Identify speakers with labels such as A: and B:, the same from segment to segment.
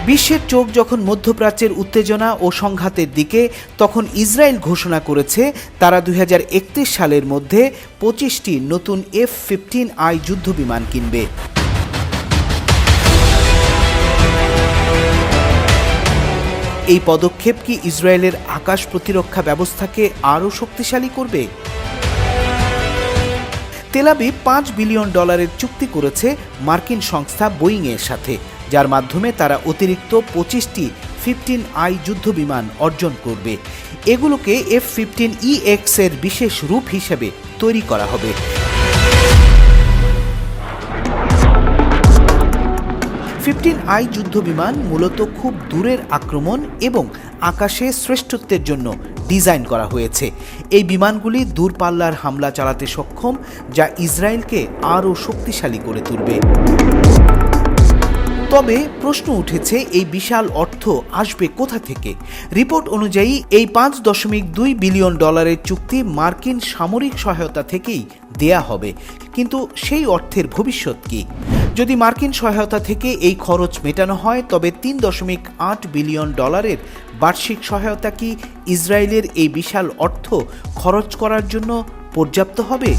A: বিশ্বের চোখ যখন মধ্যপ্রাচ্যের উত্তেজনা ও সংঘাতের দিকে, তখন ইসরায়েল ঘোষণা করেছে তারা 2031 সালের মধ্যে 25টি নতুন F-15I যুদ্ধবিমান কিনবে। এই পদক্ষেপ কি ইসরায়েলের আকাশ প্রতিরক্ষা ব্যবস্থাকে আরও শক্তিশালী করবে? তেল আবিব $5 বিলিয়ন চুক্তি করেছে মার্কিন সংস্থা বোয়িংয়ের সাথে, যার মাধ্যমে তারা অতিরিক্ত 25টি F-15I যুদ্ধবিমান অর্জন করবে। এগুলোকে F-15EX এর বিশেষ রূপ হিসেবে তৈরি করা হবে। F-15I যুদ্ধবিমান মূলত খুব দূরের আক্রমণ এবং আকাশে শ্রেষ্ঠত্বের জন্য ডিজাইন করা হয়েছে। এই বিমানগুলি দূরপাল্লার হামলা চালাতে সক্ষম, যা ইসরায়েলকে আরও শক্তিশালী করে তুলবে। তবে প্রশ্ন উঠেছে, এই বিশাল অর্থ আসবে কোথা থেকে? রিপোর্ট অনুযায়ী এই $5.2 বিলিয়ন চুক্তি মার্কিন সামরিক সহায়তা থেকেই দেয়া হবে। কিন্তু সেই অর্থের ভবিষ্যৎ কি? যদি মার্কিন সহায়তা থেকে এই খরচ মেটানো হয়, তবে $3.8 বিলিয়ন বার্ষিক সহায়তা কি ইসরায়েলের এই বিশাল অর্থ খরচ করার জন্য পর্যাপ্ত হবে?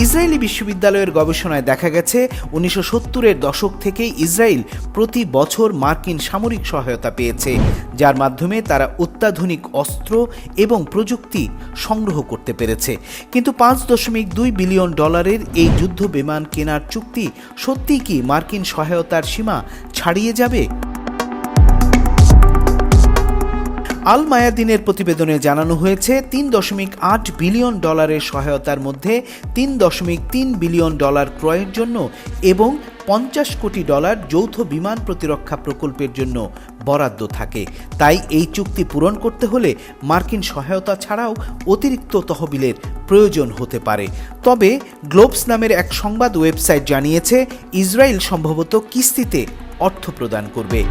A: ইসরায়েলি বিশ্ববিদ্যালয়ের গবেষণায় দেখা গেছে 1970-এর দশক থেকেই ইসরায়েল প্রতি বছর মার্কিন সামরিক সহায়তা পেয়েছে, যার মাধ্যমে তারা অত্যাধুনিক অস্ত্র এবং প্রযুক্তি সংগ্রহ করতে পেরেছে। কিন্তু $5.2 বিলিয়ন এই যুদ্ধ বিমান কেনার চুক্তি সত্যিই কি মার্কিন সহায়তার সীমা ছাড়িয়ে যাবে? আল মায়াদিনের প্রতিবেদনে জানানো হয়েছে, $3.8 বিলিয়ন সহায়তার মধ্যে $3.3 বিলিয়ন ক্রয়ের জন্য এবং $50 কোটি যৌথ বিমান প্রতিরক্ষা প্রকল্পের জন্য বরাদ্দ থাকে। তাই এই চুক্তি পূরণ করতে হলে মার্কিন সহায়তা ছাড়াও অতিরিক্ত তহবিলের প্রয়োজন হতে পারে। তবে গ্লোবস নামের এক সংবাদ ওয়েবসাইট জানিয়েছে, ইসরায়েল সম্ভবত কিস্তিতে অর্থ প্রদান করবে।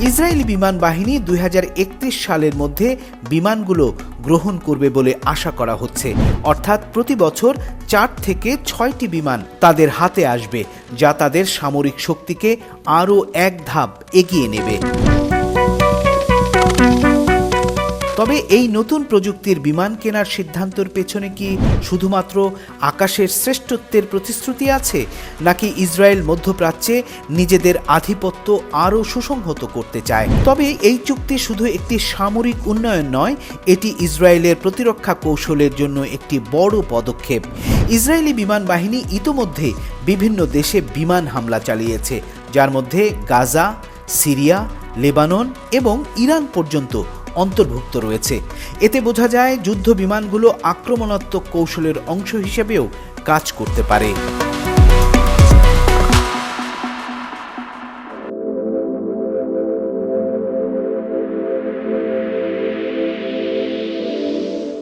A: ইসরায়েলি বিমান বাহিনী 2031 সালের মধ্যে বিমানগুলো গ্রহণ করবে বলে আশা করা হচ্ছে। অর্থাৎ প্রতি বছর 4 থেকে 6টি বিমান তাদের হাতে আসবে, যা তাদের সামরিক শক্তিকে আরও এক ধাপ এগিয়ে নেবে। তবে এই নতুন প্রযুক্তির বিমান কেনার সিদ্ধান্তের পেছনে কি শুধুমাত্র আকাশের শ্রেষ্ঠত্বের প্রতিশ্রুতি আছে, নাকি ইসরায়েল মধ্যপ্রাচ্যে নিজেদের আধিপত্য আরও সুসংহত করতে চায়? তবে এই চুক্তি শুধু একটি সামরিক উন্নয়ন নয়, এটি ইসরায়েলের প্রতিরক্ষা কৌশলের জন্য একটি বড় পদক্ষেপ। ইসরায়েলি বিমান বাহিনী ইতোমধ্যে বিভিন্ন দেশে বিমান হামলা চালিয়েছে, যার মধ্যে গাজা, সিরিয়া, লেবানন এবং ইরান পর্যন্ত অন্তর্ভুক্ত রয়েছে। এতে বোঝা যায় যুদ্ধ বিমানগুলো আক্রমণাত্মক কৌশলের অংশ হিসেবেও কাজ করতে পারে।